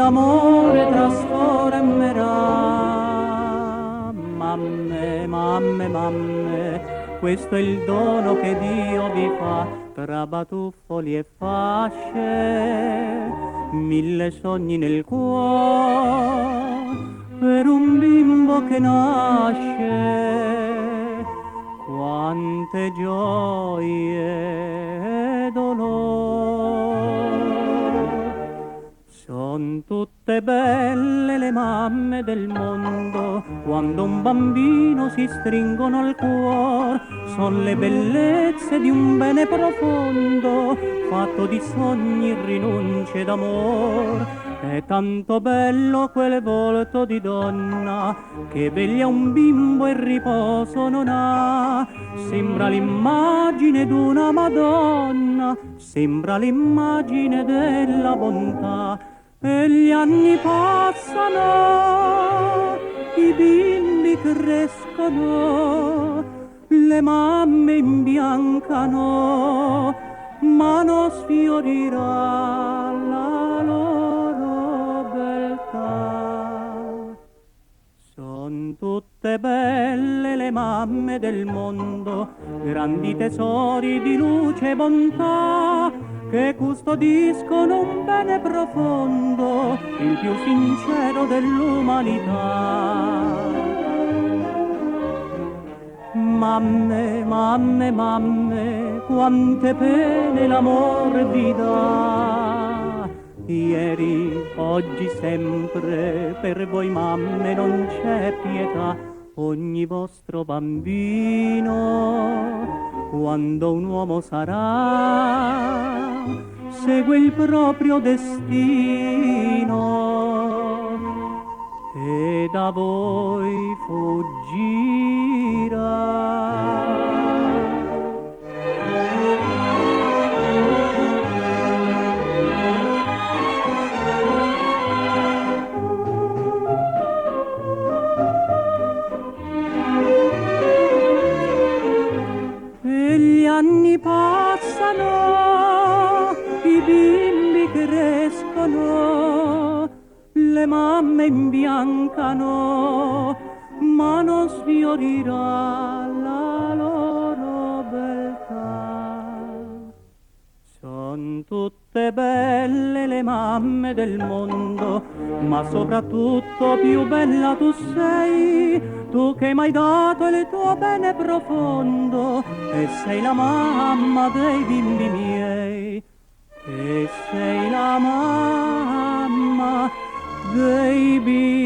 d'amore trasformerà. Mamme, mamme, mamme, questo è il dono che Dio vi fa, tra batuffoli e fasce, 1000 sogni nel cuore, per un bimbo che nasce, quante gioie e dolori. Son tutte belle le mamme del mondo, quando un bambino si stringono al cuore, son le bellezze di un bene profondo, fatto di sogni, rinunce d'amor. È tanto bello quel volto di donna, che veglia un bimbo e riposo non ha. Sembra l'immagine d'una Madonna, sembra l'immagine della bontà. E gli anni passano, i bimbi crescono, le mamme imbiancano, ma non sfiorirà la loro beltà. Son tutte belle le mamme del mondo, grandi tesori di luce e bontà, che custodiscono un bene profondo, il più sincero dell'umanità. Mamme, mamme, mamme, quante pene l'amor vi dà. Ieri, oggi, sempre, per voi mamme non c'è pietà. Ogni vostro bambino, quando un uomo sarà, segue il proprio destino e da voi fuggirà. E gli anni passano, i bimbi crescono, le mamme imbiancano, ma non sfiorirà la loro beltà. Son tutte belle le mamme del mondo, ma soprattutto più bella tu sei, tu che m'hai dato il tuo bene profondo, e sei la mamma dei bimbi miei, e sei la mamma dei bimbi